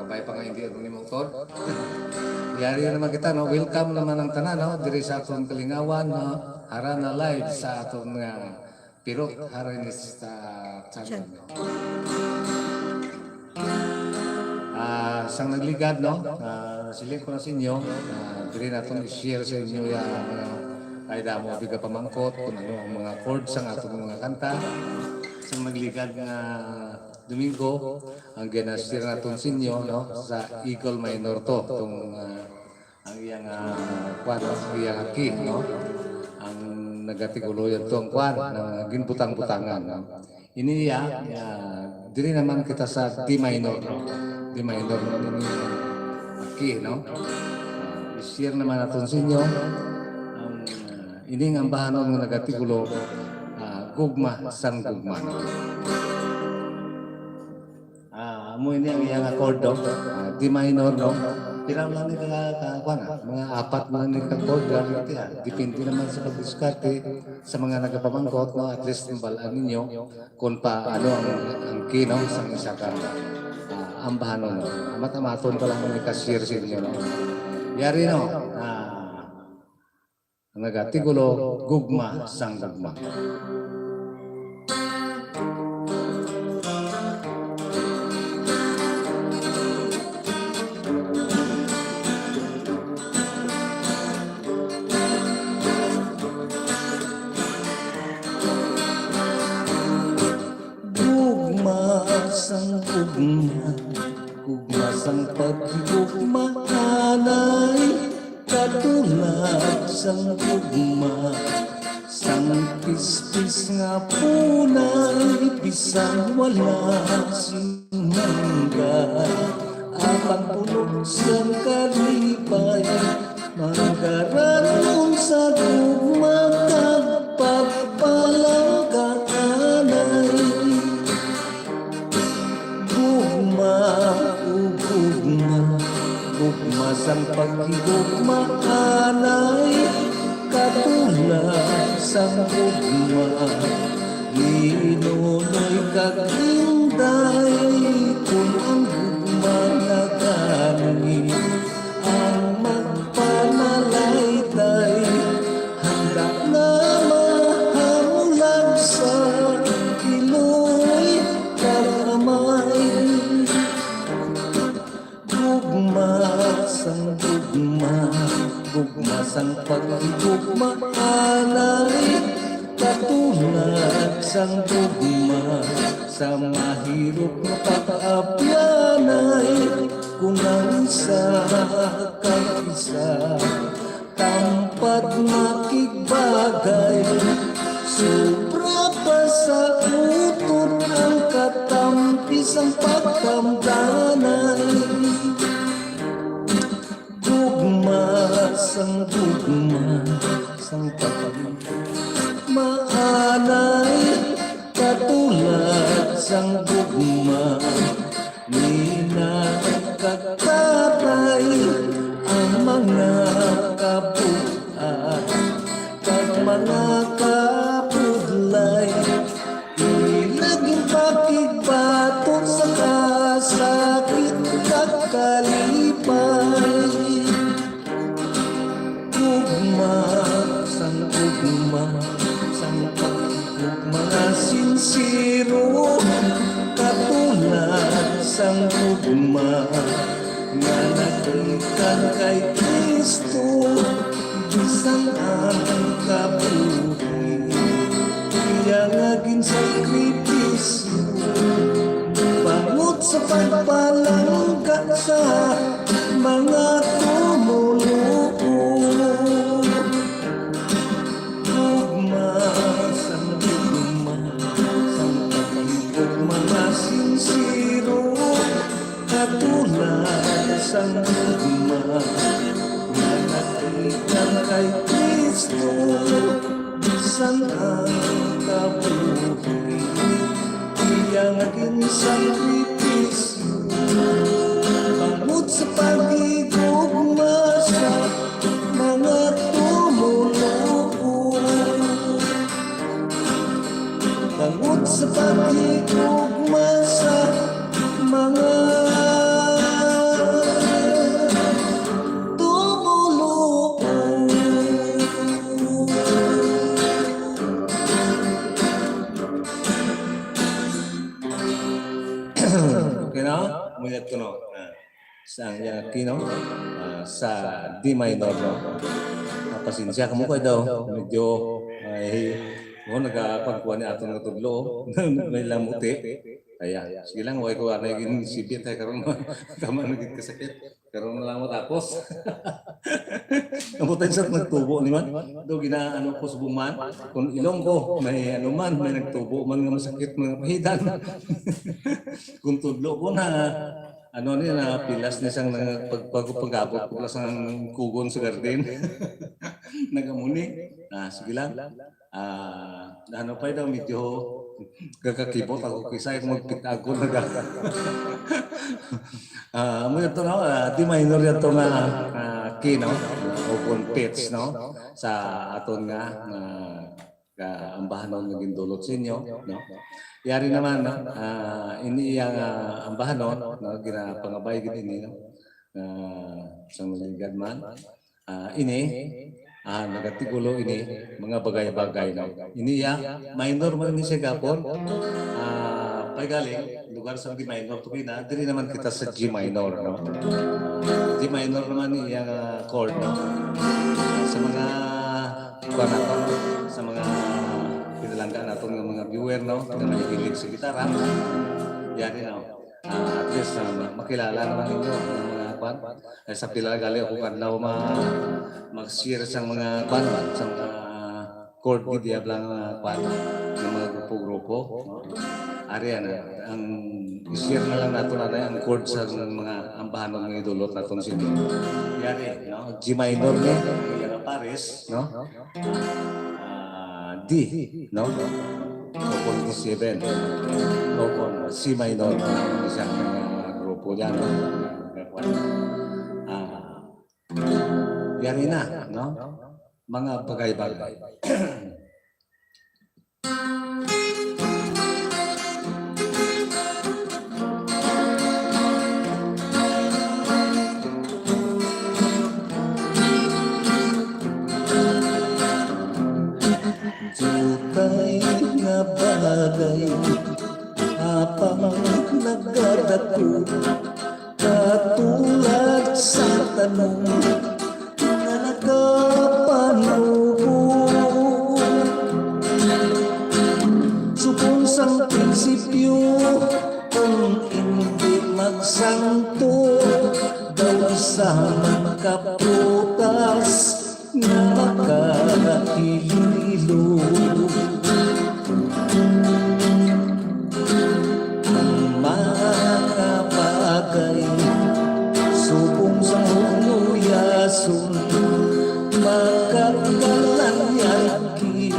Kabay pa nga hindi ako ni Mungtod. Yari naman kita, no? Welcome naman ang tanan, no? Diri sa atong kalingawan, no? Hara na live sa atong pirot, hara ni sa channel. Sang nagligad, no? Siling ko na sa inyo, diri natin i-share sa inyo yung ay damo biga pamangkot kung ano ang mga chords ang atong mga kanta. Sang nagligad nga Domingo, ang ginastir natin sa inyo, no? Sa Eagle Minor to, itong ang iyang kwan, ang iyang key, no? Ang nagatiguloyan to ang kwan, na ginbutang-butangan, no? Iniya, dili naman kita sa D minor, no? D minor, no? Key, no? I-share naman natin sa inyo, ining ang bahanon ng nagatigulo, gugma, sang gugma, no? Mo ini ang iyang accord, no? D minor, no? Pirang lang ni mga apat lang ni chord, depende naman sa pag-diskarte sa mga nagapamangkot, no? At least balaan ninyo kung pa ano ang key, no? Sa isa ka ambahan, no? Amat-amaton pa lang may cashier sa inyo, no? Yari, no? Nagatigulo, gugma, sang gugma. Sang gugma, gugma sang pagigugma anay, katulad sang gugma, sang pispis nga punay, bisang wala sinangga, apang pulog sang kalipay, mangararon sa gugma kagpagpalang kaanay. Gugma sang pagigugma anay, katulad sang gugma, linunoy kaginday, kung ang gugma nagani, ang magpanalaytay, handa na mahamulag sa iloy karamay. Sang gugma, gugma sang pagigugma anay, katulad sang gugma, sa mahirap na pag-aapyanay, kung ang isa kang isa, tampad makigbagay, sobra pa sa utot ang katampis ang pagkamdanay. Sang gugma, sang pagigugma anay, katulad sang gugma, ninagkakatay ang mga kabuhat, kag mga kapudlay, ilaging pakigbatok sa kasakit kag kalipay. Sang gugma, sang pagigugma na sinsiro, katulad sang gugma, nga nagikan kay Kristo, bisang ang kabuhi, kaya ngagin sakripisyo, bangot sa pagpalangga sa mga tumuluo. Katulad sang gugma, na nakikan kay Kristo, bisang ang kabuhi, iyang naging sakripisyo, bangot sa pagigugma sa mga tumuluo, bangot sa pagigugma sa mga Okay na? Muna ito no. Sa ang kino sa D minor no. Pasensya ka mo ko daw. Medyo ay nagkakagkuha ni ato ng tudlo. May lamuti. Kaya, sige lang, huwag ko na yung sibit ay karoon tama naging kasakit. Karoon na lang matapos. Namutan siya nagtubo ni man. Do ginaano ko sa buman. Kung ilong ko, may ano man, may nagtubo man nga masakit mga pahidan. Kung tudlo ko na ano niya na pilas niya siyang pagpagabot ko ng kugon sa garden. Nagamuni. Sige lang. Ano pa daw medyo gagakibot ako kaysa kung magpitago na mo ito no, di minor ito nga key no, open pitch no, sa aton nga ambahan no, naging dulot sa inyo no. Yari naman no, ini yang ambahan no, ginapangabay gini no, sa maligad man, ini nagatigulo ini mga bagay-bagay no. Ini ya minor man ni siya gapon. Pagaling lugar sa di minor to na diri naman kita sa G minor no. G minor naman yung chord no. Sa mga sa mga pinalangga natin ng mga viewer no, na mahilig sa gitara. Yan no. At least makilala naman ninyo ang mga kwan. Sa pila gali ako kadlaw mag-share sa mga kwan, sa mga chord gidi ablang kwan ng mga grupo-grupo. Ari ang i-share na lang nato na ang chord sa mga ambahan ng mga idolot naton sa inyo. Yari, no? G minor ni Paris, no? D, no? Opon 7. Opon C minor, isang grupo yan, no? Yari na, no? Mga bagay-bagay. Jutay nga bagay habang nagdadako katulad sa tanong na nagkapanubo. Subong sang prinsipyo kung hindi magsanto daw sa magkaputas na makakahilo. Ang mga bagay subong sa huluyason makakalanyakin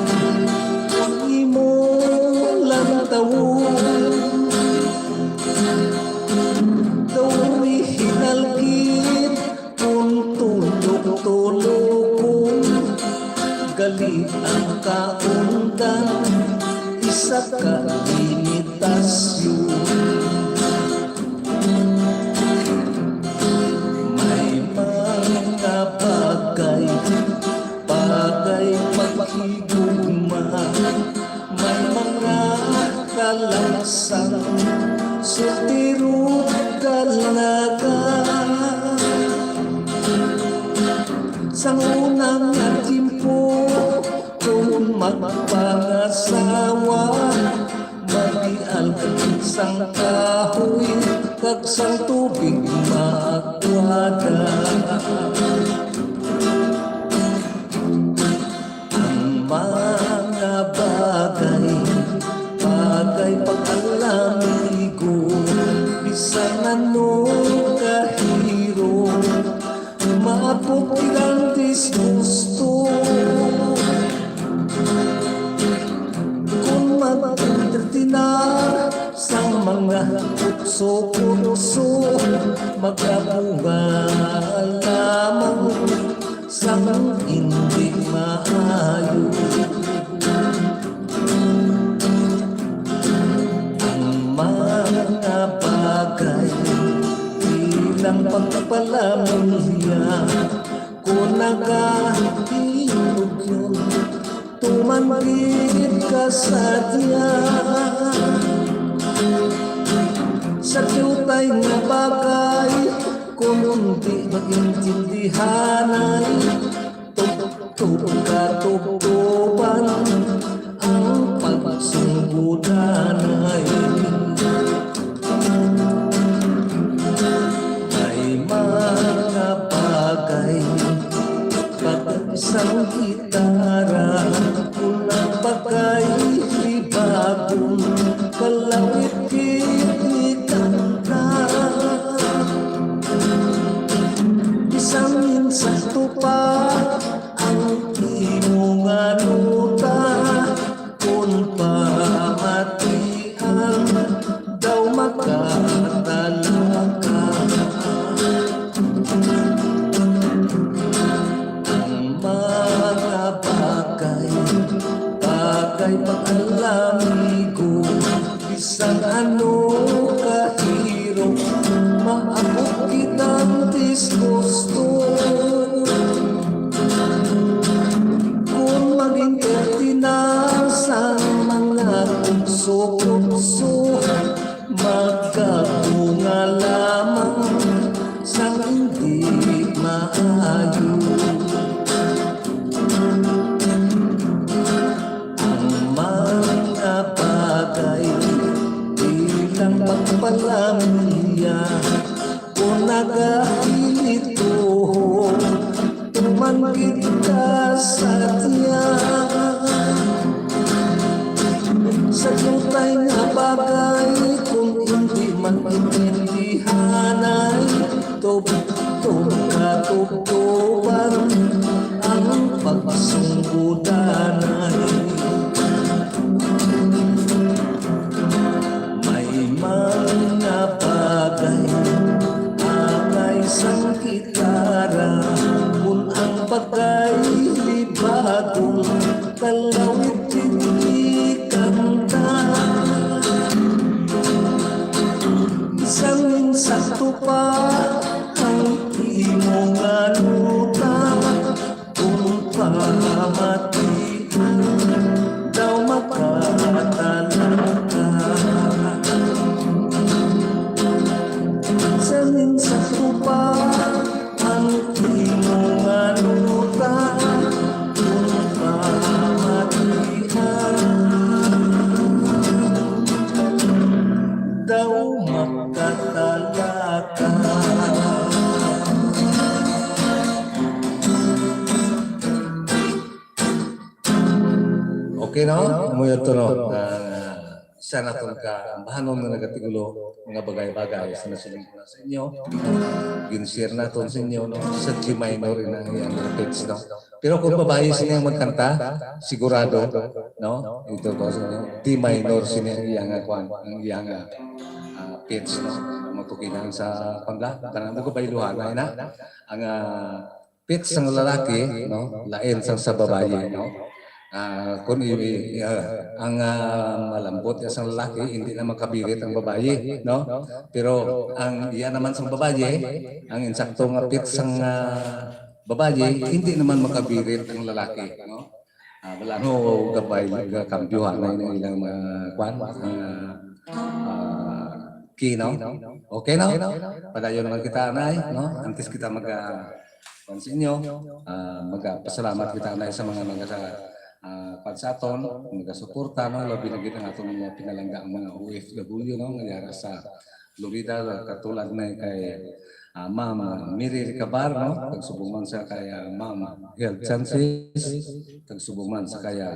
imo lang tawon dawi hinalgit kung tulog-tulog gali ang kaundan isa ka limitasyon. May mga bagay paghigugma, may mga kalasang sutiro dalaga. Sa unang timpo kung magpangasawa mag-ialkit sang kahoy kag sang tubig maakwada. Ang mga bagay pag-alamigo bisan ano kahiro maapot ilang disgusto. Kung mag-entertinar sa mga utso-utso magkabunga lamang sa hindi maayo. Ang mga bagay bilang pagpalamulya kung nagahilog yun tumanggit ka sa diyan. sa tutay nga bagay kung hindi maintindihanan tugtugan ang pagsunggudanay ay mga bagay pag isang gitara kung ang bagay libagong kalawit kinikanta isang insakto pa ang imong anuta kung pamatian daw makatalaka ang mga bagay bagay pag-alamigo isang ano kahiro maabot kitang disgusto kung maging pertinas ang mga tukso-tukso magkabunga lamang sa hindi maayo ang mga bagay bilang pagpalamya kung nagahilito tumanggit ka sa tiya sa tutay na bagay kung hindi man intindihan ay tugtugan ang pagsunggudanay may mga bagay agay sang gitara kung ang bagay libagong kalawit kinikanta isang insakto pa ang imong anuta kung pamatian daw makatalaka isang insakto pa ang imong anuta kung pamatian daw makatalaka Okay no? Umuyo to no? Isa na itong bahanon na nagatigulo mga bagay-bagay sa nasiling ko na sa inyo. Ginshare na ito sa inyo no? Sa G minor na yung repeats no? Pero kung babae siya magkanta, sigurado no? Ito ko sa inyo. D minor siya yung iyang pitch no? Matukinan sa pangga. Kanang mo ko bailuhan na ang pitch ng lalaki no? Lain sa babae no? Kung ang malambot sa lalaki, hindi na makabirit ang babae, no? Pero ang iyan naman sa babae, ang insaktong pitch ng babae, hindi naman makabirit ang lalaki, no? Wala no gabay, kambyuhan na ilang kwan, kino. Okay na? Padayon naman kita, Anay, no? Antes kita pansin nyo, magpasalamat kita, Anay, sa mga pagsaton, nagasuporta, no? Labi na gina itong mga pinalangga ang mga OFW, no? Nangyara sa Florida, katulad na kay Ma'am Miri Ricabar, no? Tagsubong man sa kaya Ma'am Health Chances, tagsubong man sa kaya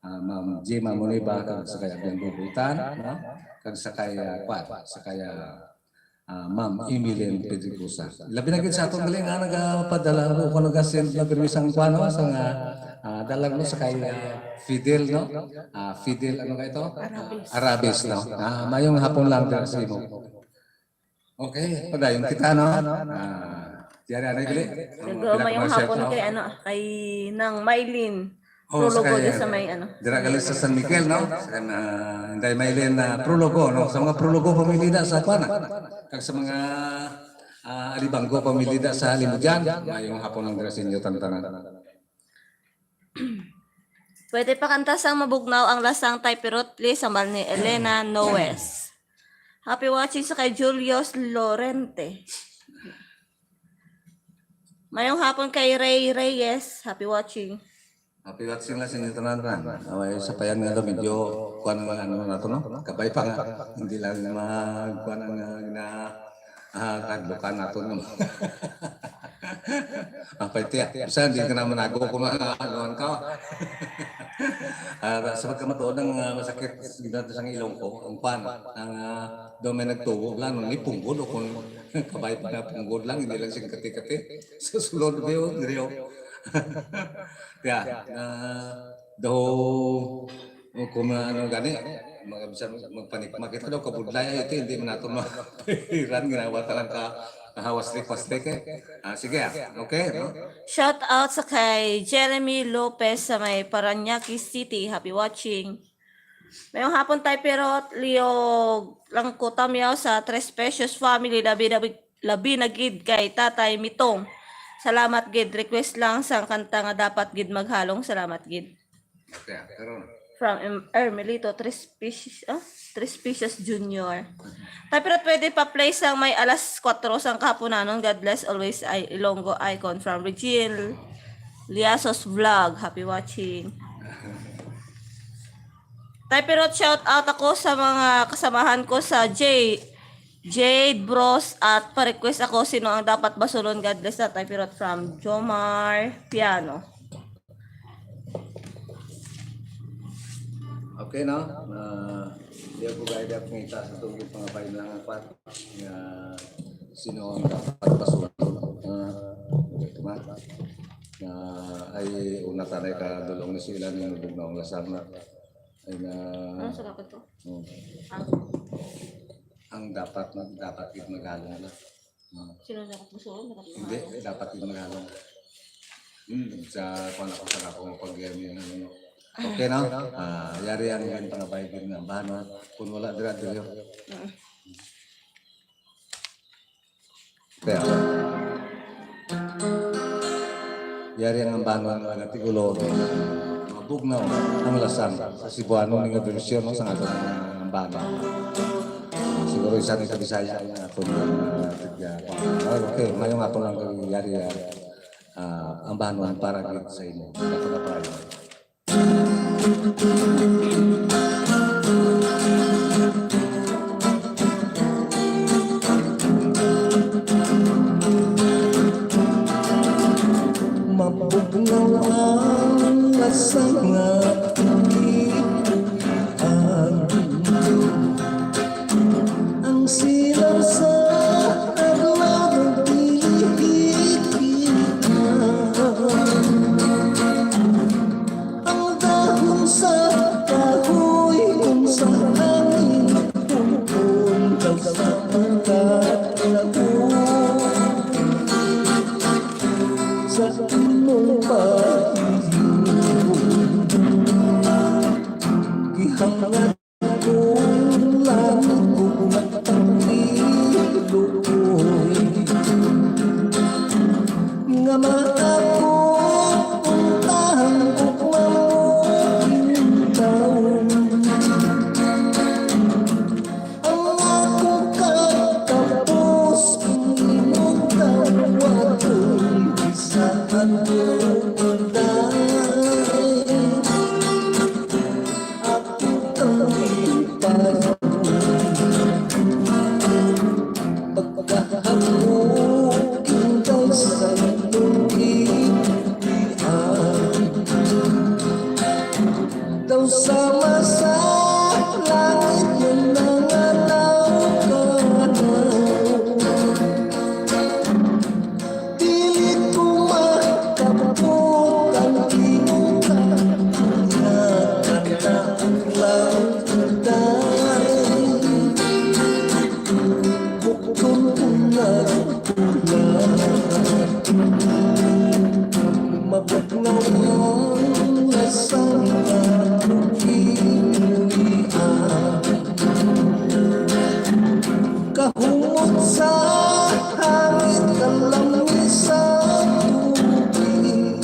Ma'am Jema Muniba, kag sa kaya Bian Bubutan, no? Kag sa kaya sa kaya Ma'am Emilian Pedricosa. Labi na gid sa atong galing nagapadala ko nag-send na permisang kuano sa dalag mo sa kay Fidel no? Fidel ano ka ito? Arabis no? Mayong hapon lang din sa imo. Okay, padayon kita no? Diyan na gili. Mayong hapon kay kay nang Maylin. Prologo din sa may Dira galing sa San Miguel no? Inday Maylin prologo no? Sa mga prologo pamilya sa kuana. Kag sa mga alibanggo pamilya sa Limujan, mayong hapon lang din sa inyo tantanan. Pwede pa kanta sang mabugnaw ang lasang Taipirotli sa ni Elena Noes. Happy watching sa kay Julius Lorente. Mayong hapon kay Ray Reyes. Happy watching. Happy watching lang sa inyo tanan. Sa payan nga daw, medyo kuhan nga ano na ito, no? Kabay pa nga. Hindi lang magkuhan nga kadlukan nato no. Apa itu ya? Bisa hindi ka naman ako kumakaluan ka. Sa pagkamatuod ng masakit dito sa ilong ko, ang pan, ang daw may nagtubo lang, ni punggod o kung kabay pa na punggod lang, hindi lang siyang kati-kati. Sa sulod ba yun? Kaya, daw, kung ano gani, magpanik-makita daw kabudlay, ito hindi mo nato mapiran, ginawa talang ka hawas-likwas-lik eh. Sige, okay. No? Shout out sa kay Jeremy Lopez sa may Paranaque City. Happy watching. Mayong hapon tayo pero Leo lang ko tamyaw sa Tres Precious Family labi na gid kay Tatay Mitong. Salamat gid. Request lang sa kanta nga dapat gid maghalong. Salamat gid. Okay, pero From Ermelito, Tres Precious Junior. Tayo pero pwede pa play sang may alas 4 sang kapunanon. God bless always Ilonggo icon from Regine Liasos Vlog. Happy watching. Tayo pero shout out ako sa mga kasamahan ko sa Jade Bros at pa-request ako sino ang dapat basulon. God bless na tayo pero from Jomar Piano. okay no? Di ako gaya ako ngita sa tungkol mga pain lang ang pat. Sino ang dapat basulon. Ay una tanay ka dulong ni sila ni nulog na ang lasar na. Ay na... Ano sa dapat ko? Ang dapat yung maghalong na. Sino dapat basulon? Hindi, dapat yung maghalong. Sa kung ako sa kapong pag-game yung ano. Okay na? Yari ang yung pangabay din ng bahan. Kung wala dira-dira. Kaya, yari ang bahan ng natigulo. Mabugnaw ang lasang sa Cebuano ng version sa nga ng bahan. Siguro isa ni Kabisaya na ito okay, ngayong ato lang yari ang bahan para dito sa inyo. Kapag-apay. Mabugnaw ang lasang ang silang sa araw ng ang dahon sa kahoy kung sa hangin pupunta sa pagkatlago sa imong pag-ibig gihangat kong langit kung magpangililoy nga maako puntahan kung mamuging taon ang akong katapos kung imong tawagoy saan ko daw sama sa langit yung nangalaw ka na pilit ko makapot ang iyong kanyang lang dahil bukod kong nagpulang mabugnaw ang lasang kahumot sa hangit ng langis sa tubig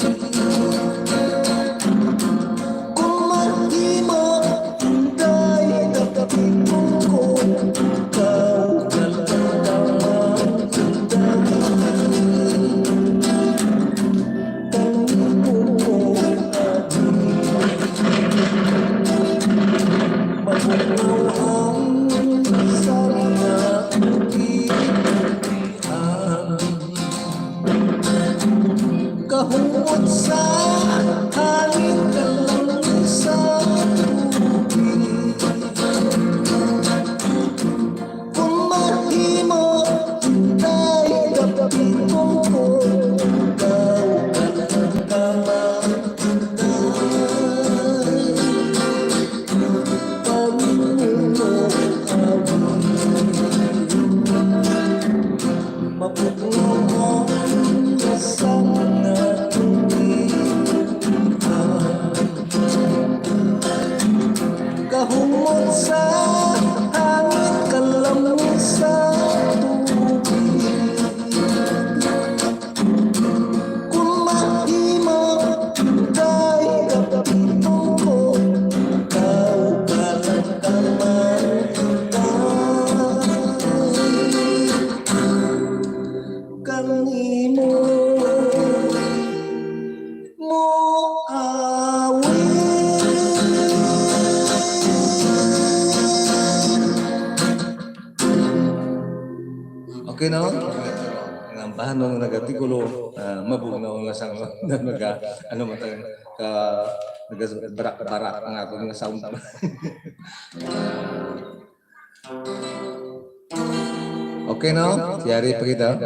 kung mahimo hinday nakapikong ko Pagkukuhan sa natong kahumot sa hangin, kalamig sa tubig. Kung mahimang hinday kapitong ko, ikaw ka lang kamantay. Kanimo mo Okay na? Ang bahan nung nagatikulo, mabunaw nga sang naga, ano man tayo, nagabarak-barak ang ako nga sound. Okay na? Tiyari pa kita.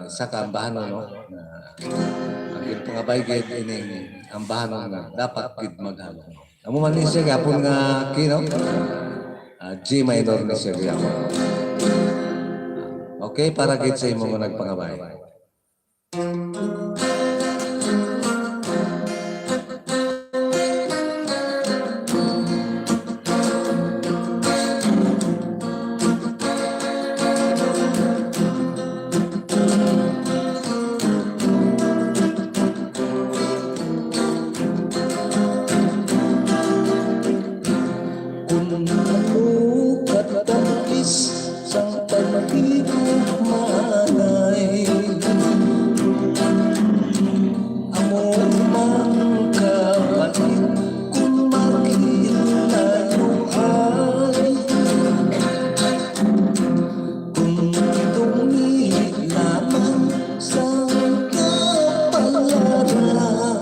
Isa ka ang bahan no? Ang iyong pangabay gid ining ang bahan na dapat gid maghalo. Amo man ni siya gapon nga kino? G minor ni siya gapon. Okay, para gid sa imo nga nagpangabay. kung ano katapis sang pag-ibig manay. Amo man kapalit kung maghilayo ay. Kung dumi lamang sa kapalaran,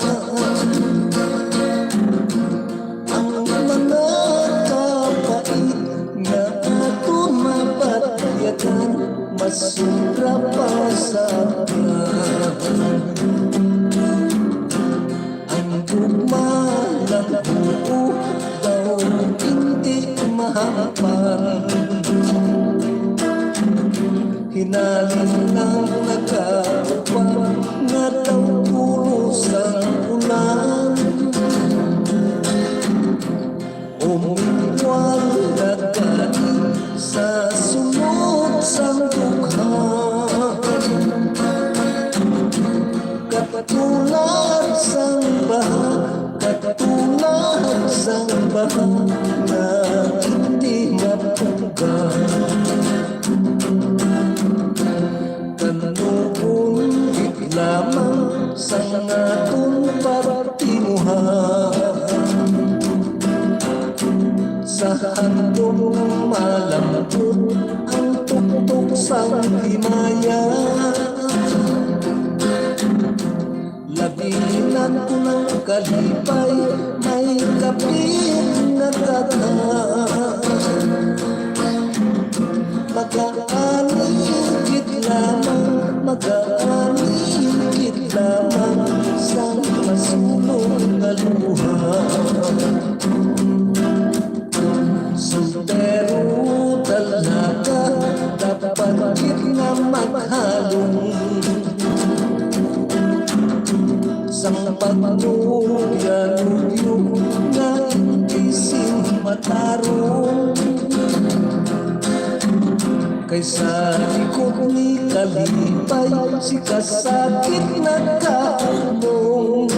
ang mga kapait na ato mapatyagan, masura pa sa ang gugma ng buo daw hindi mahapan. Hinalin ng nagkakapang na daw pulos ang ulan. Umiwal na kain sa sunod sang dugha. Katulad sang baha, katulad sang baha na hindi mapuga. Kanuon gid lamang sang atong partimuha. Sa handong malambot ang tuktok sang himaya. Labinan ko ng kalipay, may kapit na tata. Mag-aanikit lamang, mag-aanikit lamang sa masulong na luha. Soltero talaga, dapat gid na maghalong sang pagnuya-nuyo na ising matarong. Kaysa likod ni kalipay, si kasakit na kaulong.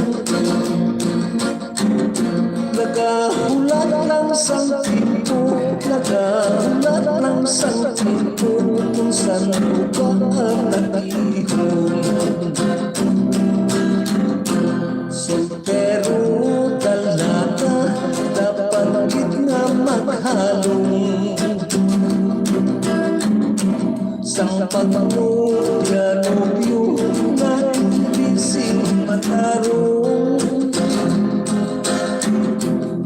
Nagahulat ng sang tipo, nagahulat ng sang tipo, kung saan lugar nag-ihong. Soltero talaga, dapat gid na maghalong sang pagnuya-nuyo na ising matarong.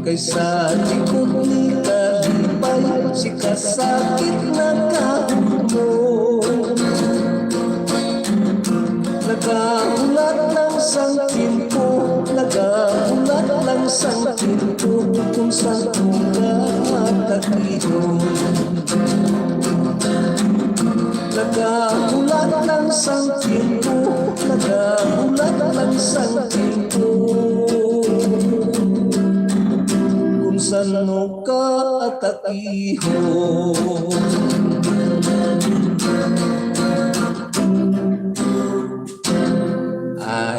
Kaysa likod ni kalipay, si kasakit na kahulong. Nagahulat ng sang timpo, nagahulat ng sang timpo, kung saan lugar matagihon. Nagahulat Nagamulat ng sangking ko, nagamulat ng sangking ko, kung saan ka atakiho.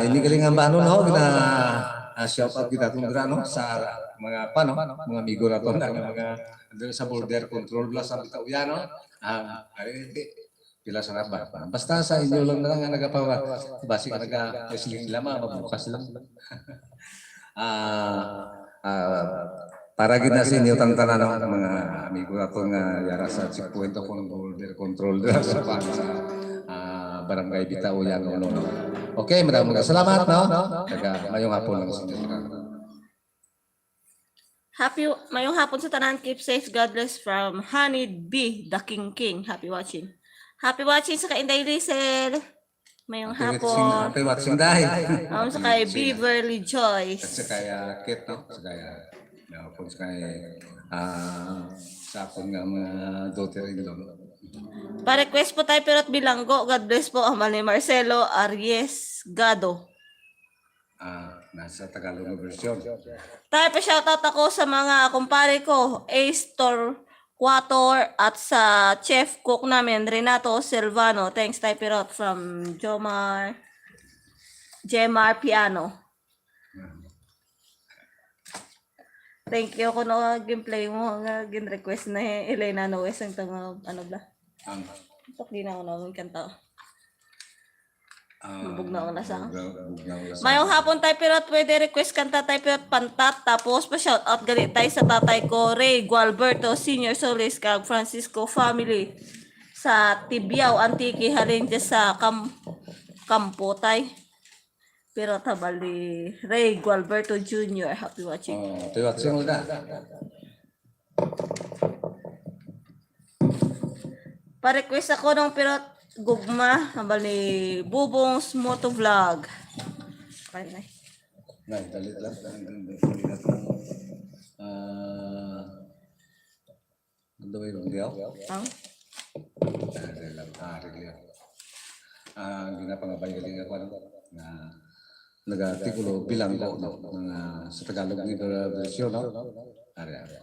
Ini galingan ba ano no na shout out kita tundra no sa mga pano mga amigo na to mga andun sa border control plus sa Bitauyan no. Pila sa ba. Basta sa inyo lang na nga nagapawa. Basi ka naga-wrestling lama mabukas lang. Para gid na sa inyo tantanan no mga amigo na to nga yara sa checkpoint of border control sa barangay Bitauyan no. Okay, maraming salamat, no? Mayong hapon lang sa inyo. Mayong hapon sa tanan. Keep safe, God bless from Honey B, the King. Happy watching. Happy watching sa Kainday Liesel. Mayong hapon. Happy watching dahil. Sa kay Beverly Joyce. Sa kaya Kit, no? Sa kaya, hapon sa kaya, sa akong nga mga daughter-in-law. Pa-request po tayo pero at bilanggo. God bless po ang ni Marcelo Aries Gado. Nasa Tagalog na version. Tayo pa shoutout ako sa mga kumpare ko, Ace Torquator at sa chef cook namin, Renato Silvano. Thanks tayo pero from Jemar Piano. Thank you ko no gameplay mo nga gin-request na Elena Noes ang tanga ano ba? Ito di na ako naman kanta. Lubog na ako nasa. Mayong hapon tayo pero pwede request kanta tayo pero pantat tapos pa shout out gali tayo sa tatay ko Ray Gualberto Senior Solis kag Francisco family sa Tibiao Antique halin sa kampo tay. Pero tabali Ray Gualberto Jr. Happy watching. Happy watching ulit. Pa-request ako ng pirot gugma hambal ni Bubong's Moto Vlog. Okay na. Nay, dalit lang. Ano ba yung diyaw? Dalit lang. Ginapangabay galing ako na nag-artikulo bilang ko sa Tagalog ni version, no? Ari.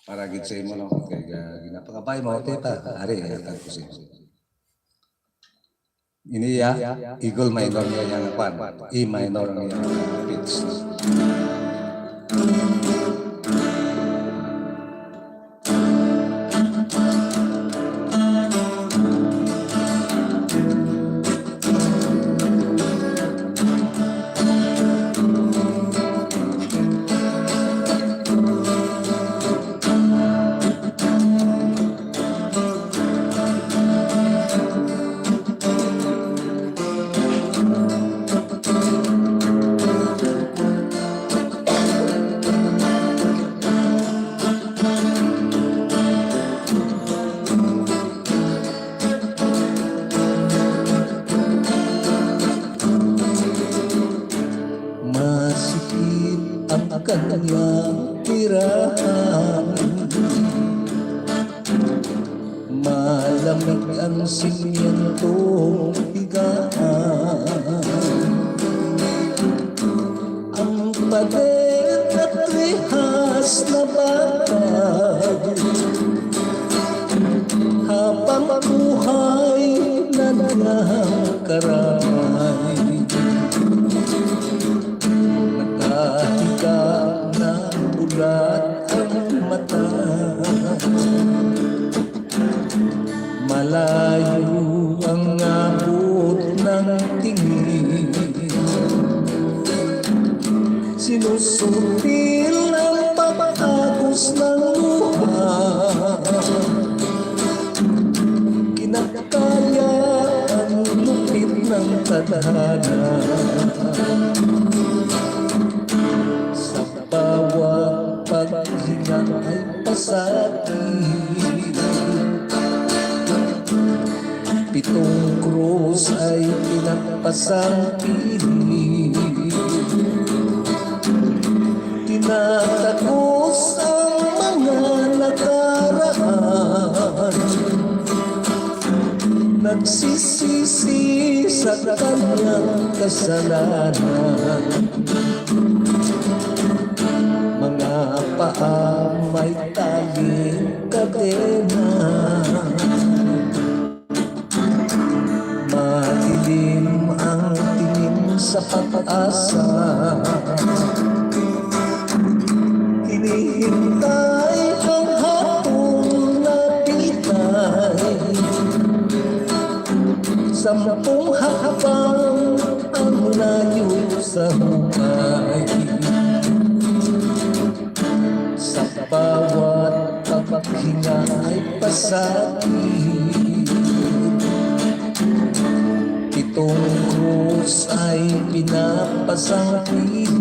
Para gid sa imo no kay ginapangabay mo tita ari atag ko sa iniya eagle minor niya yang kwan E minor niya pitch. kanyang tirahan. Malamig ang sinyentong higaan. Ang pader at rehas na batag, habang buhay na nakaramay. Nakahiga na ulat ang mata, malayo ang abot ng tingin. Sinusutil ang pag-agos ng luha, kinakaya ang lupit ng tadhana. Sa bawat paghinga ay pasakit, pitong krus ay pinagpasang pilit. Tinatagos ang mga nakaraan, nagsisisi sa kanyang kasalanan. Mga paa may taling kadena, madilim ang tingin sa pag-asa. Hinihintay ang hapong na pitay, sampung hakbang ang layo sa hukay. Sa bawat paghinga ay pasakit, pitong krus ay pinapasangkit.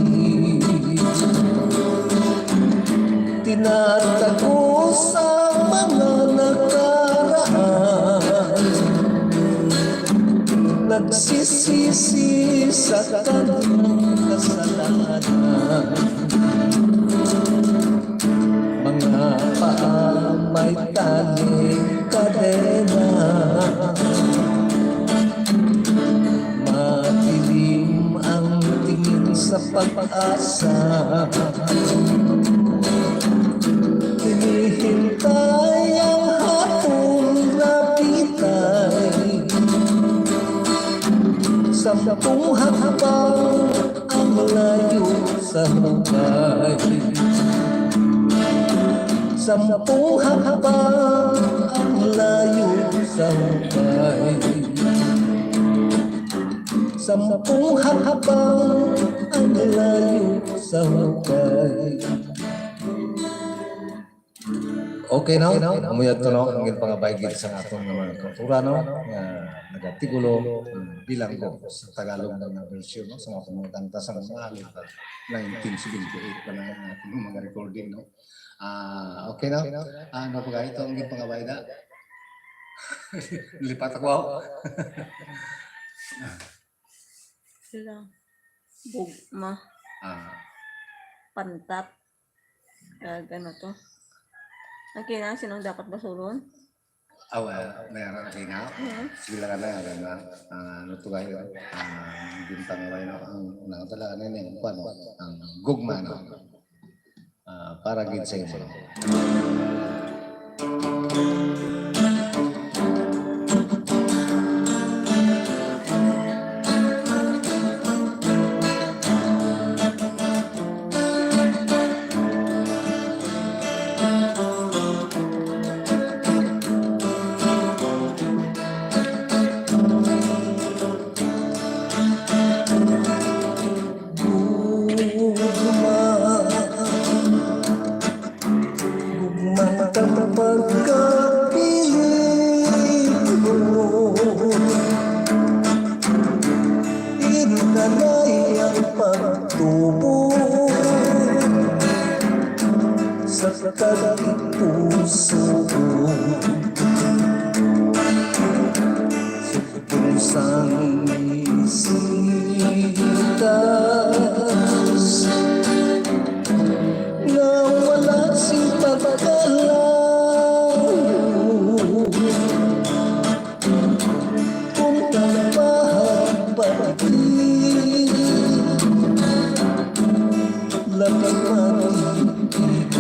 Tinatago sa mga nakaraan, nagsisisi sa kanyang kasalanan. Mga paa may taling kadena, madilim ang tingin sa pag-asa. Hinihintay ang hapong napitay, sampung hakbang ang layo sa hukay. Sampung hakbang ang layo sa hukay. Sampung hakbang ang layo sa hukay. Okay no? Umuyad to no? Ang pangabay gid sa atong mga kultura no? Nga nagatigulo bilang ko sa Tagalog na version no? Sa atong mga kanta sa mga alin pa 1978 pa na ang ating mga recording no? Okay no? Ano pa ito ang pangabay na? Lipat ako ako. Sila. Bugma. Pantat. Gano to. Okay na, sinong dapat basulon? Mayroon na kayo na. Sige lang na, ano ito kayo, bintang away na, ang talaga na yun, ang gugma na, para gid sa inyo. Sa kanyang puso, sa pusang isitas, na wala si pagkalayo, kung tapahan-patin, lapang matigil.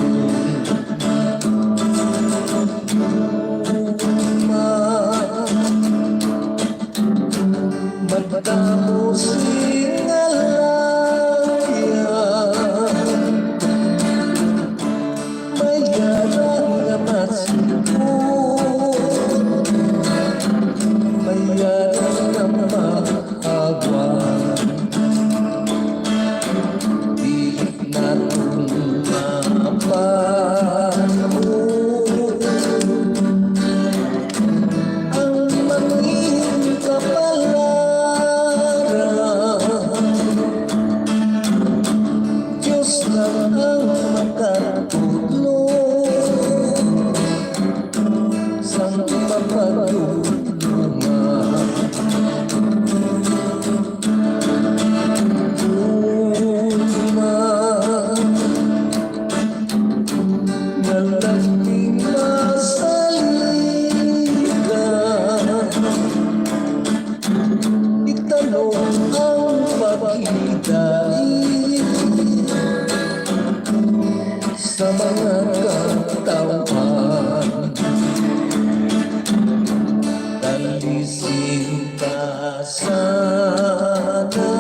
Nalising ka sana.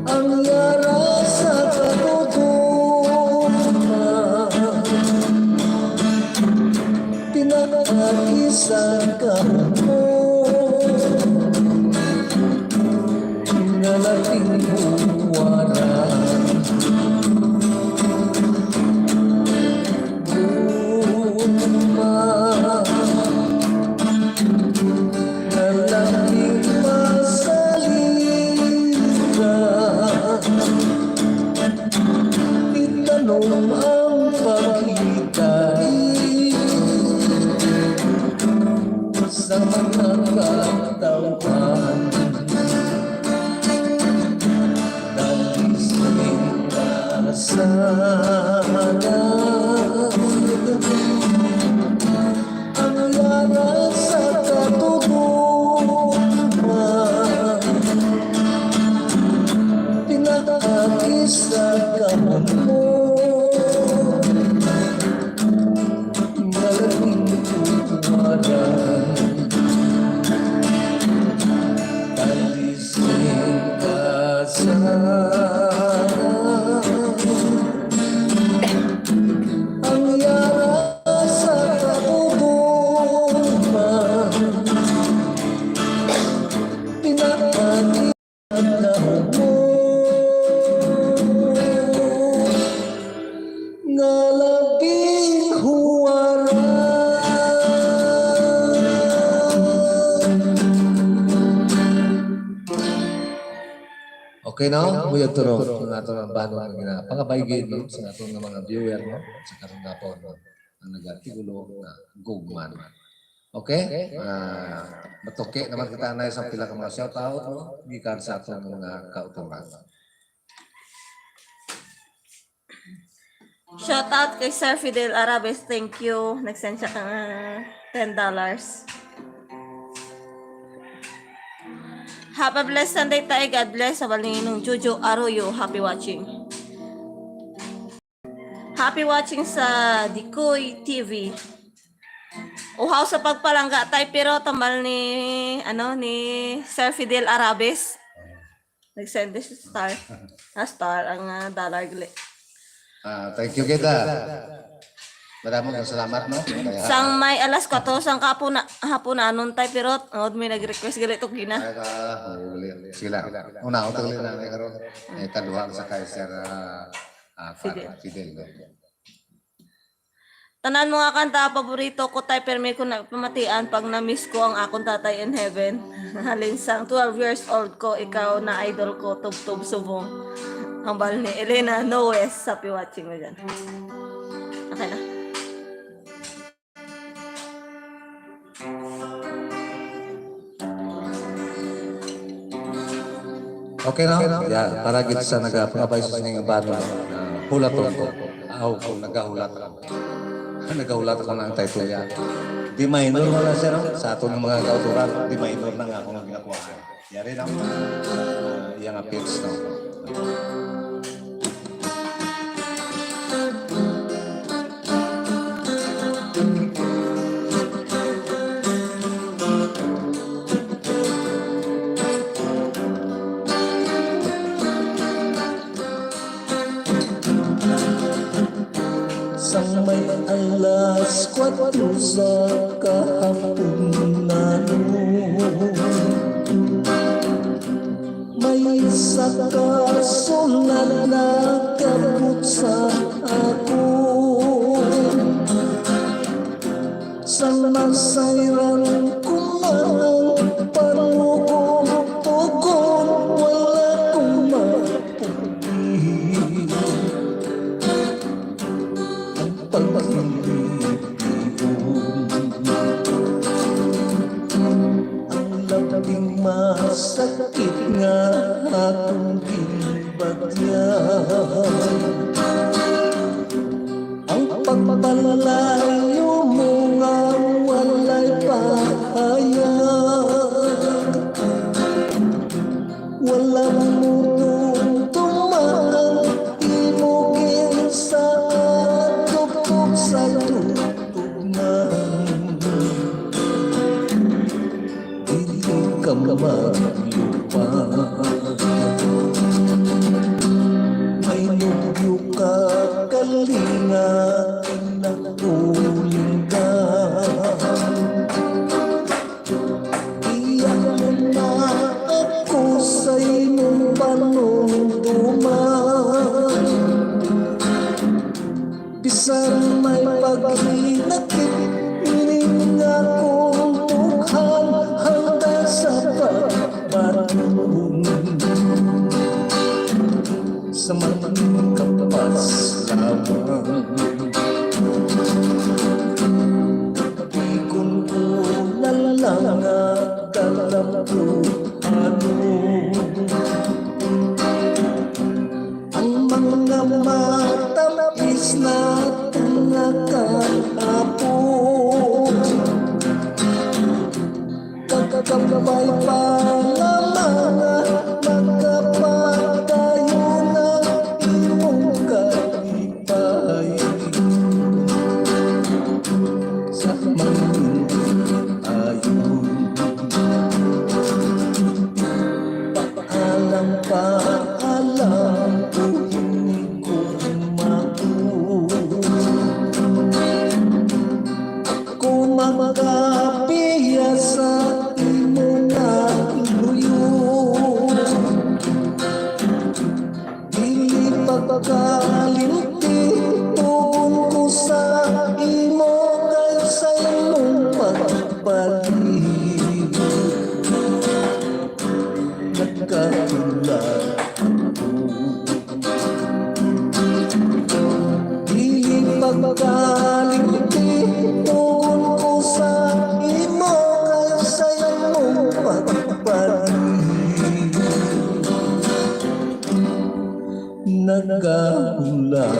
Ang yara sa katutunan, pinag-isan ka mo. Nalating huwaran, nalating masalita. Itanong ang paghikay sa mga katawan. Nalising ka sana. Ang yara sa katutunan, pinag-iisa ka mo. Malaking tuwaran, nalising ka sana. Ang yara sa katutunan, pinag-iisa mo. Ngalabing huwaran. Okay na? Kuya Turo, ang ato ang bano ang pangabaygin no? Sa ato ng mga viewer no? Sa karon na po no? Ang nag-artikulo na gugman. Okay? Matuki naman kita na sa pila ka mga shoutout no? Gikan sa ato mga kauturan. Shout out kay Sir Fidel Arabes. Thank you. Nag-send siya kang $10. Have a blessed Sunday tayo. God bless. Sa balinginong Jojo Arroyo. Happy watching. Happy watching sa Dikoy TV. Uhaw sa pagpalangga tayo pero tambal ni Sir Fidel Arabes. Nag-send this star. Star ang dollar gali. Thank you kita. Maraming salamat no. Kaya, Sang may alas 4 sang hapon na anon tayo pero may nag-request gali to gina. sila. Una ako tuloy na karon. Kaduha sa kay Sir Fidel. Tanan mga kanta paborito ko tayo pero may ko nagpamatian pag na-miss ko ang akong tatay in heaven. Halin sang 12 years old ko, ikaw na idol ko, tub-tub subong. Ang bal ni Elena Noes. Happy watching mo dyan. Okay na. Okay na? Yeah, para gito sa nagapangabay sa nga bano. Hulat ko. Kung nagahulat ako. Nagahulat ako ng title yan. Di minor wala siya no? Sa ato ng mga kauturan, di minor na nga ako ng ginakuha. Yari lang. Iyang appeals no. Sang may alas 4 sa kahapunan, may sakasulat na kabut sa ako. Sang nasayran ko ang panukong-tukong, wala kong maputi. Ang labing masakit nga akong ginbagyan, ang pagpapalayo mo nga walay pahayag. Walang mutong tumaan, imugin sa tugtog sa tugtugnan. maglupa. May nubyo ka kalinga nakuling ka. Iyak mo na ako sa iyong panunduman. Bisan may paghinakit, hininga kong bukhan hanggang sa pagbatong. Sa mga kapas lamang, ikon ko na lang at alam ko ano ang mga matapis na nakakapo. Kakabay pa lamang magkapatayo ng iyong kalipay sa mga ayon. Paalam kung hindi ko ako magkapiya sa imo na luyo. Dili pagkalimti tugon ko sa imo kay sa imong pagpalig. Nagkatulad dili pagkalimti tugon ko sa imo kay sa imong pagpalig. Nagkatulad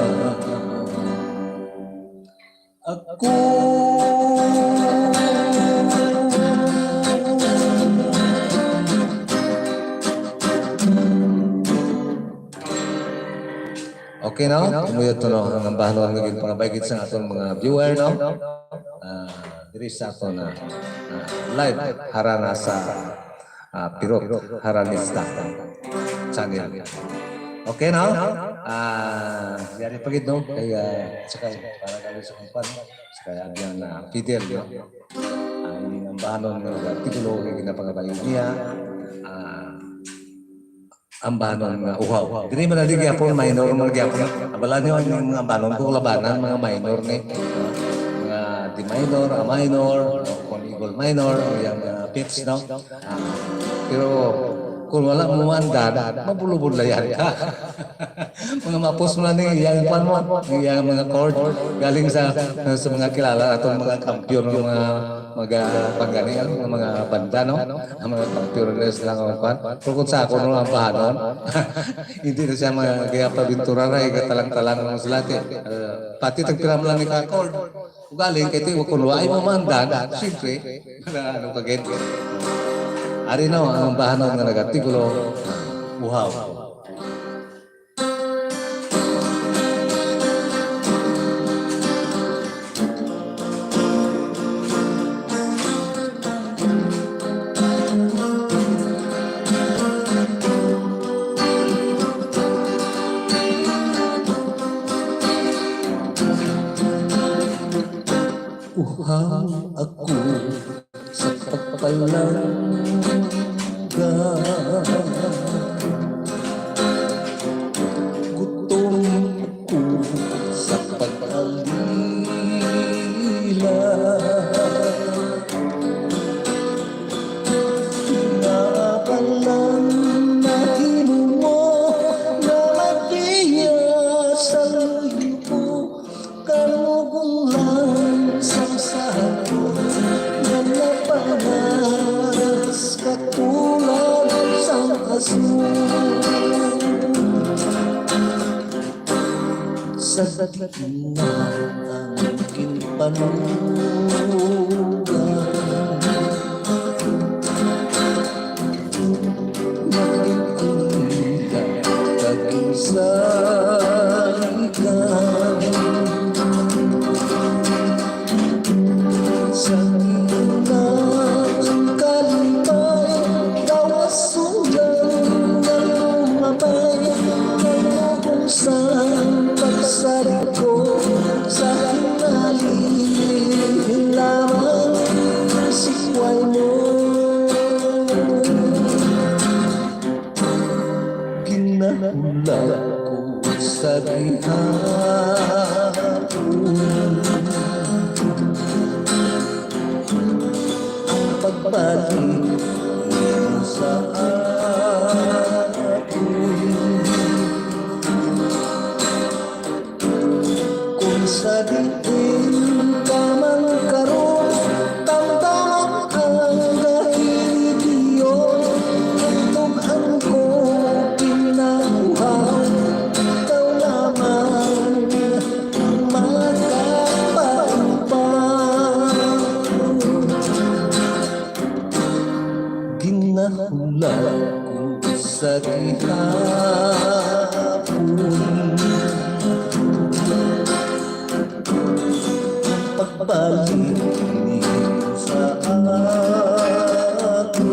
ako. Okay no? Kumuyot to no, ang bahano ang naging pangabaygit sa atong mga viewer no? Diri sa ato na live harana sa Pirot Haranista channel. Okay no? Yari pagid no? Kaya saka para kami sa kumpan, saka agyan na Fidel no? Ang bahano ng artikulo kay ginapangabaygit niya. Ambanon nga uhaw. Dili man ali gyapon minor man gyapon. Abala niyo ang ambanon ko labanan mga minor ni mga D minor, A minor, con eagle minor, yang pitch no. Pero kung wala mo mandad, mabulubulayan ka. Mga mapos mo na ni yang pan mo, yang mga chord galing sa mga kilala atong mga kampiyon ng mga panggalingan ng mga banda no, ang mga kampiyones lang ang pan. Pero kung sa ako no ang pahanon, hindi na siya mga kaya pabintura na ikatalang-talang ng sulati. Pati tagpiram lang ni ka-chord. Galing kay tiyo kung wala ay mamandad, siyempre, ano kagit. Ari no, ang bahanon nga nagartikulo, uhaw. Uhaw ako sa pagpalangga, gutom ako sa pag-alila, nabalang na hinumo na magbiya sa luyo ko, kalugong lang sa sahod na napanas katulad sa aso. Sa gitna ang aking panugan, nakikita kaging saligan. Sa gitna ang kalipay, pagbalik mo sa kung sa diin ka man karon, tanda ang gahiliyon. Tughan ko pinakuhaw, ikaw lamang ang makapagpang. Ginahula ko sa gihapon, pagbalik niyo sa akin.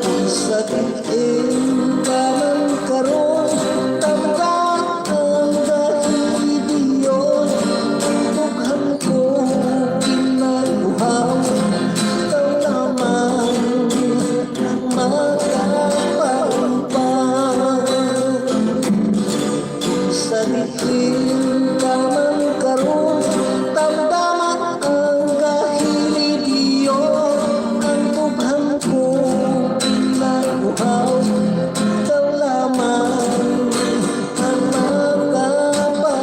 Kung sa diin ka man karon, tanda ang gahiliyon. Tughan ko pinakuhaw, ikaw lamang ang makapagpang. Sa diin ka man karon, tanda ang gahiliyon. Ang tughan ko pinakuhaw, ikaw lamang ang makapagpang.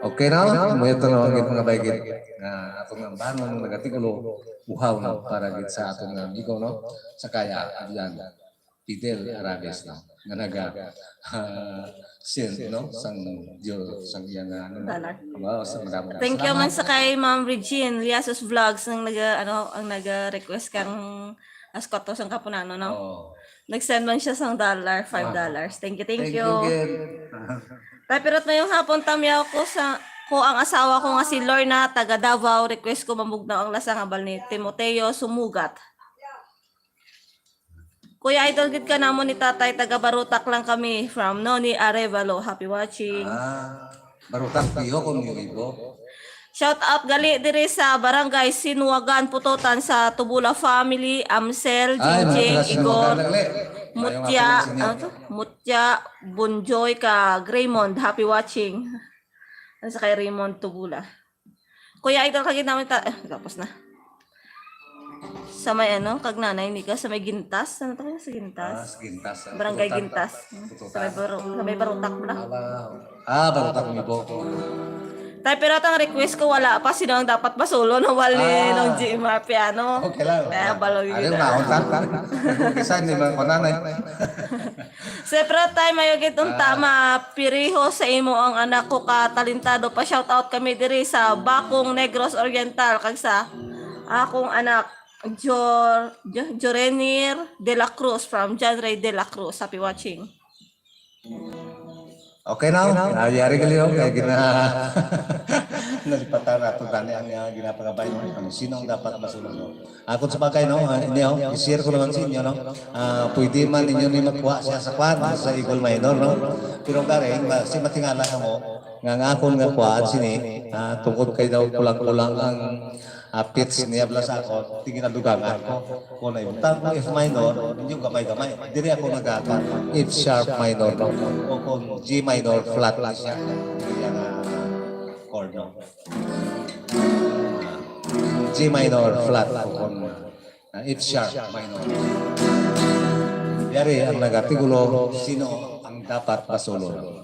Okay na, mo ito na ang mga baigit na atong ang banon ng nagatigulo uhaw na para gid sa atong amigo no sa kaya diyan Fidel Araves no nga naga send no sang Dios sang iyang ano Dollar. wow sa madamo. Thank you man sa kay Ma'am Regine Liasos Vlogs ang naga-request kang askoto sang kapunano no. Oh. Nag-send man siya sang $5. Thank you. Thank you. Tay pero ngayong hapon tamyaw ko ang asawa ko nga si Lorna taga Davao, request ko mamugnaw ang lasang abal ni Timoteo Sumugat. Kuya idol gid ka namo ni tatay taga Barutak lang kami from Noni Arevalo. Happy watching. Barutak piyo kung ibo. Shout out gali diri sa Barangay Sinuwagan Putotan sa Tubula family, Amsel, Jinjing, Igor, Mutya, Mutya, Bunjoy ka Raymond. Happy watching. Ano sa kay Raymond Tubula. Kuya idol kagid namin tapos na. Sa may kag nanay ni ka sa may Gintas. Ano to sa Gintas? Gintas. Barangay Gintas. Sa may Barutak pala. Barutak ibo. Tay pero ang request ko wala pa sino ang dapat basulo ng wali ng GMR piano. Okay lang. Kaya balo yun. Ano na untan. Isa ni man konanay. Sepro tay mayo gitong tama piriho sa imo ang anak ko ka talentado pa shout out kami diri sa Bakong Negros Oriental kag sa akong anak Jorenir De La Cruz from John Ray De La Cruz. Happy watching. Okay na. Yari gali kay gina nalipatan ato tani ang ginapangabay no. Sino ang dapat masunod? Ako sa bagay no, inyo i-share ko naman sa inyo no. Pwede man ninyo ni makuha siya sa kwan sa Eagle Minor no. Pero garing si matingala mo nga akon nga kuan sini tungkol kay daw kulang-kulang ang pitch niya bala sa ako, tingin na dugangan ko. Kung na yung tag F minor, hindi yung gamay-gamay. Dili ako nagata F sharp minor. No? O kung G minor, flat lang siya. Yung chord. No? G minor, flat. O kung F sharp minor. Yari ang nagatigulo, sino ang dapat pasolo.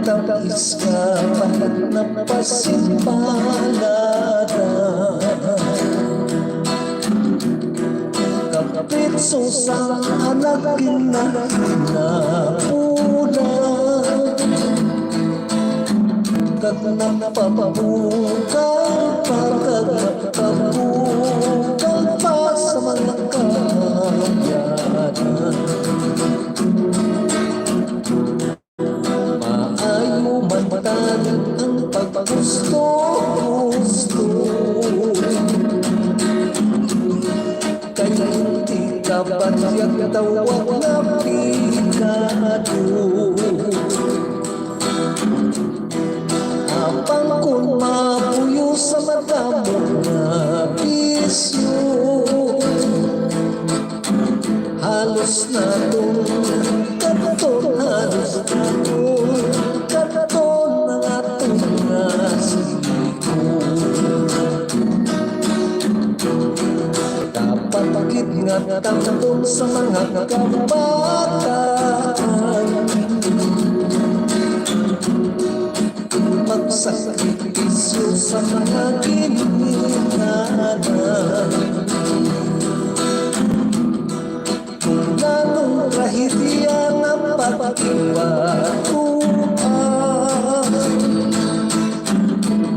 Katapis ka pahat na pasimpalada kapitso sa anak kinapuna kagnan papabukal pagkagpabukal pa sa mga kayanan Pagkat tawag na pikado Apang kung mapuyo sa mata mo na bisyo Halos na itong katon, halos na itong katon ng atong nasigo Kapatid nga tangtong sa mga kabataan Magsakripisyo sa mga ginikanan Nanong trahedya ng pagkiwatuan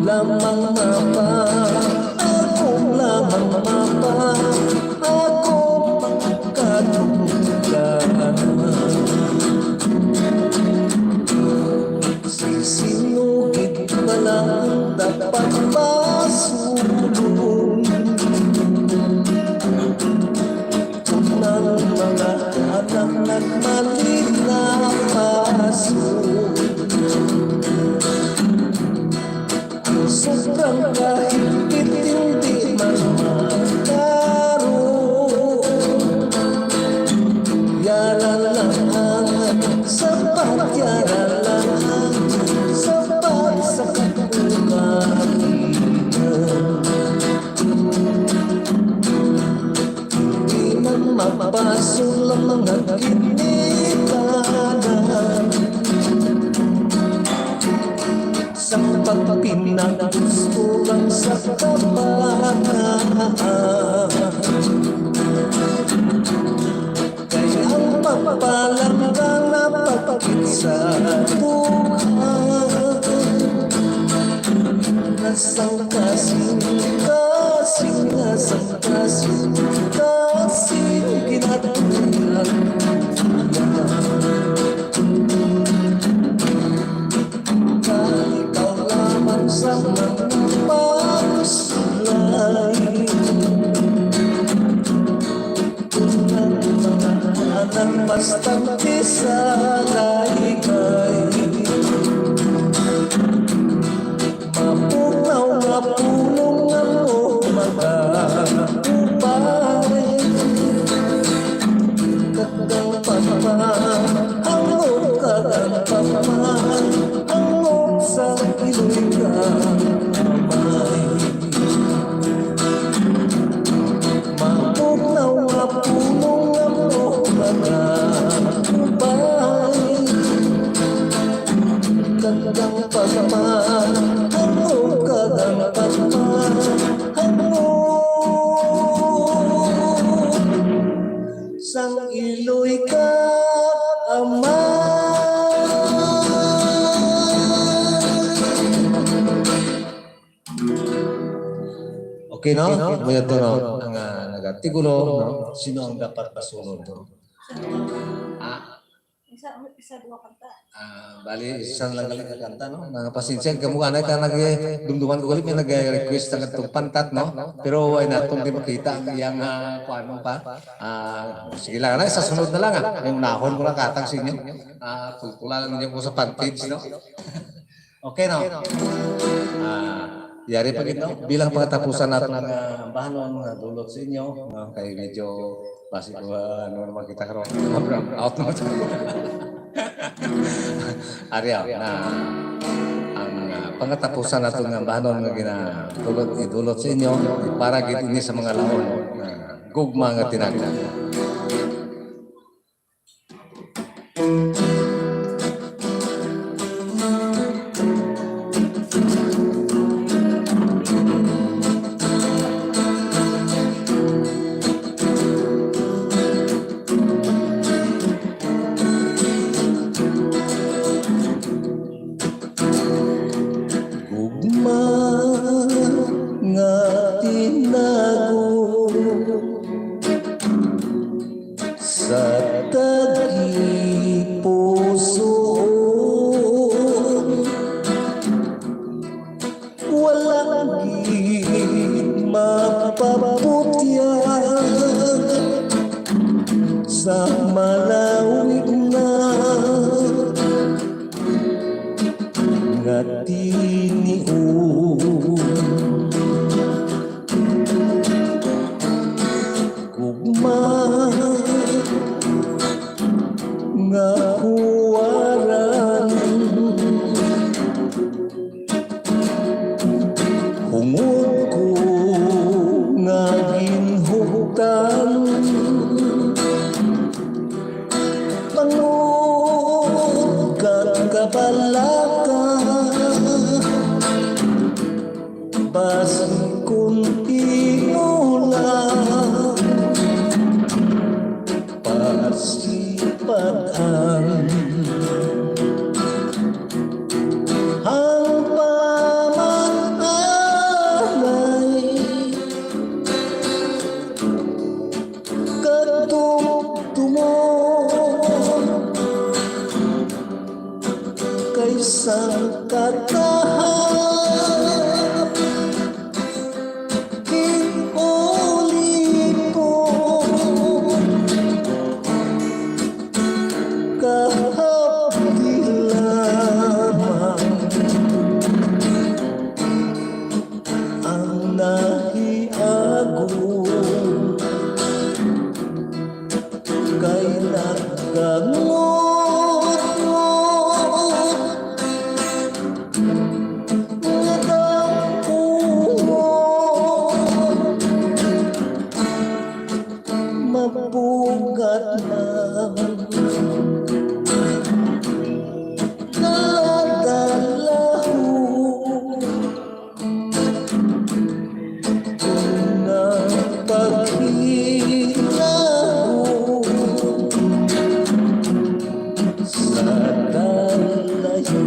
Lamang mapa, akong lamang mapa Akong pagkatunggan Sisinugid pa lang dapat masulong Ng mga anak nagmalik na paso Ang sobrang kahigpit hindi man magkaro Yara lang ang sapat, yara lang ang sapat sa kapulitan Mapaso lang mga ginikanan Sa pagpinaggusto lang sa kabataan Kaya ang papalang ka na papakit sa buhay Nasang kasing nasang kasing ginatulan Ikaw lamang sa mga pagsulay Tunang mga anak bastante sa laygay Mapunaw na pulong ng mga upay Kadang papa, hangod kadang papa Hangod sa iloy ka kamay Mapunaw na pulong ng mga upay Kadang papa, hangod kadang papa Hangod sang iloy ka ama Okay no? Buya to no? Ang nagatigulo no? Sino ang dapat masunod no? Isa dua kanta. Bali, isang lang galing kanta, no? Pasensya, kamukha na ka nag-dumduman ko galing, may nag-request ng itong pantat, no? Pero ay natong di makita ang iyang kuano pa. Sige lang, sa sunod na lang, yung nahon ko na katang sa inyo. Tultula lang ninyo ko sa pantage, no? Okay, no? Yari pa ito, bilang pagkatapusan natin ang bahanon, dulot sa inyo, no? Kaya medyo basi ko, ano naman kita karoon, out naman sa Ariel, na ang pangatapusan nato nga bahanon nga idulot sa inyo para gid ini sa mga laon gugma nga tinagdan. sa malawig na nga tiniog. Gugma nga huwaran, hungod ko nga ginhugtan, pangod kakabalaka, basin kunti ulang, pasipan ang pamananay, katugtumo kaysa katahap, inulit ko kahapdi lamang ang nahiago, kay naggangot mabugat na daladalaho kung napaghilaho sa dalayo.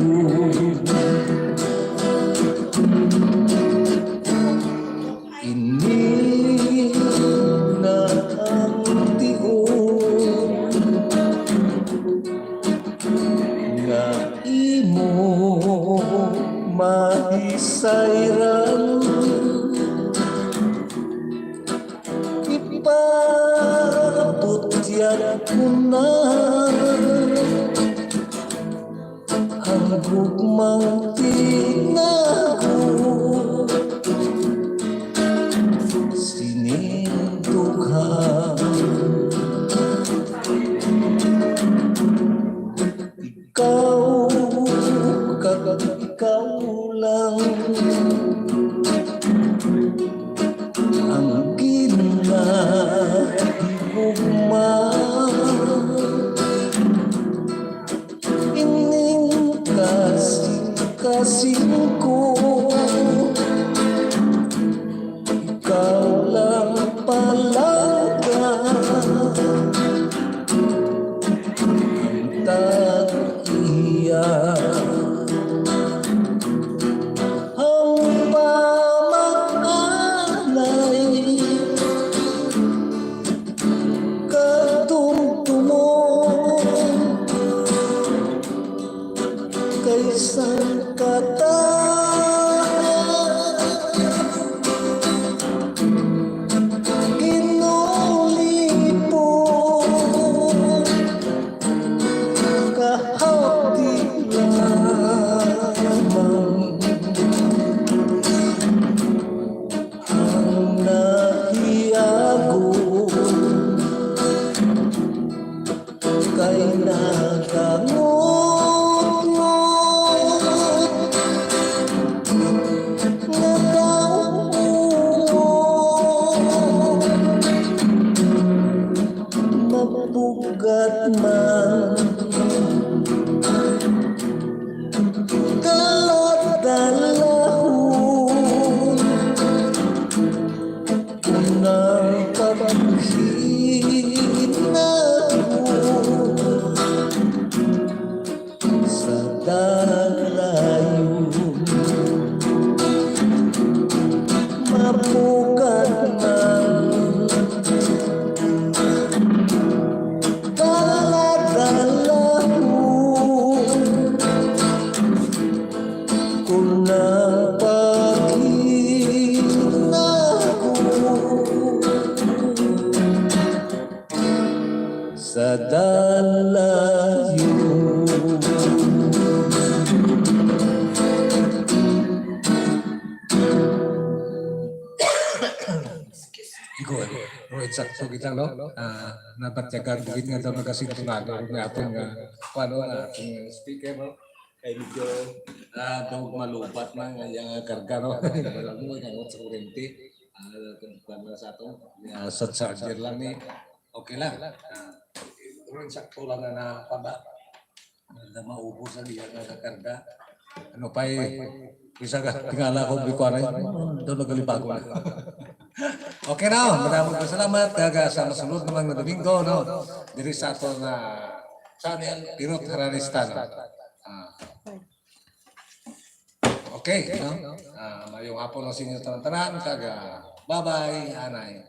Ini na ang tiyon nga imo mahisayran, ipabot yan ko na ang gugmang tinago, sinindughan. Ikaw lang ang ginahigugma, ining kasing ko, ikaw lang palaga ang tag-iya. Kaisang kata inulipo kahapdi lamang ang nahiago, kay nagangot mabugat man daladalahon unang paghinago sa dalayo, mabugat man daladalahon sa dalayo. Ikaw, eksakto kita, no? Napatyagan, bukit nga daw nagasintunado na atong, paano, atong speaker, no? Kaya medyo daw malubat na nga yung karga, no? Wala mo, yung sa kurente. Kung sa ato, sa charger lang ni, okay lang. Eksakto lang na paba. Na maubos ang iyang karga. Ano pa isa ka, tingala ko, bikuanay, doon nagalibago na. Okay na, maraming salamat. Kaga sa masunod naman na Domingo, no? Diri sa ato na channel, Pirot Haranistan. Okay, no? Mayong hapon lang sa inyo tanan. Kaga, bye-bye, anay.